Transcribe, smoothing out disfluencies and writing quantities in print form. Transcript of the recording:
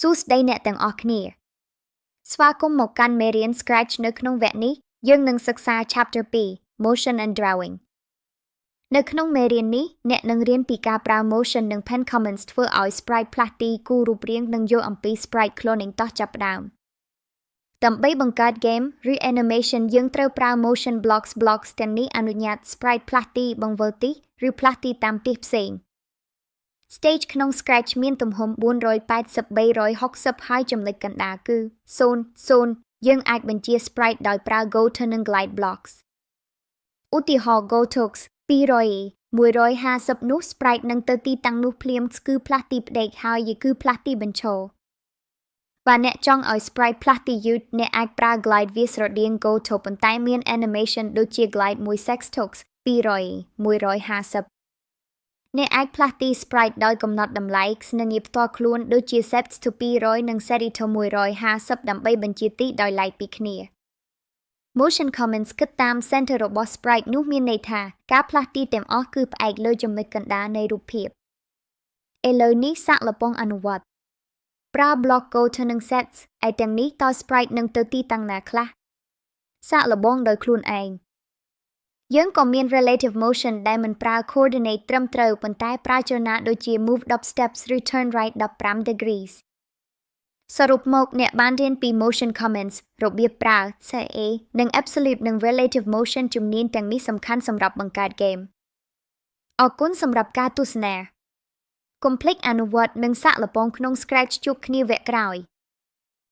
សួស្តីអ្នកទាំងអស់គ្នាស្វាគមន៍មកកាន់មេរៀន Scratch នៅក្នុងវគ្គនេះយើងនឹងសិក្សា Chapter 2 Motion and Drawing នៅក្នុងមេរៀននេះអ្នកនឹងរៀនពីការប្រើ Motion និង Pen Comments ធ្វើឲ្យ Sprite ផ្លាស់ទីគូរូបរាងនិងយល់អំពី Sprite Cloning តោះចាប់ផ្ដើមដើម្បីបង្កើត Game ឬ Animation យើងត្រូវប្រើ Motion Blocks ទាំងនេះអនុញ្ញាត Sprite ផ្លាស់ទីបង្វិលទិសឬផ្លាស់ទីតាមទិសផ្សេងStage ក្នុង Scratch មានទំហំ480x360 ហើយចំណុចកណ្ដាលគឺ0 យើងអាចបញ្ជា Sprite ដោយប្រើ Go to និង Glide Blocks ឧទាហរណ៍ Go to 200 150នោះ Sprite នឹងទៅទីតាំងនោះភ្លាមគឺផ្លាស់ទីផ្ដេកហើយគឺផ្លាស់ទីបញ្ឈរបើអ្នកចង់ឲ្យ Sprite ផ្លាស់ទីយឺតអ្នកអាចប្រើ Glide វាស្រដៀង Go to ប៉ុន្តែមាន Animation ដូចជា Glide 1 Sextox 200 150អ្នកអាចផ្លាស់ទី Sprite ដោយកំណត់តម្លៃស្នើងារផ្ទាល់ខ្លួនដូចជា Set to 200និង Set to 150ដើម្បីបញ្ជាទីដោយឡែកពីគ្នា Motion Comments គិតតាម Center របស់ Sprite នោះមានន័យថាការផ្លាស់ទីទាំងអស់គឺផ្អែកលើចំណុចកណ្ដាលនៃរូបភាពឥឡូវនេះសាកល្បងអនុវត្តប្រើ Block Go to និង Sets ឯទាំងនេះតើ Sprite នឹងទៅទីតាំងណាខ្លះសាកល្បងដោយខ្លួនឯងយើងក៏មាន Relative Motion ដែលមិនប្រើ Coordinate ត្រឹមត្រូវប៉ុន្តែប្រើចលនាដូចជា Move 10 steps ឬ Turn right 15 degrees សរុបមកអ្នកបានរៀនពី Motion Comments របៀបប្រើ CA និង Absolute និង Relative Motion ជំនាញទាំងនេះសំខាន់សម្រាប់បង្កើត Game អរគុណសម្រាប់ការទស្សនាកុំភ្លេចអនុវត្តនិងសាកល្បងក្នុង Scratch ជួបគ្នាវគ្គក្រោយ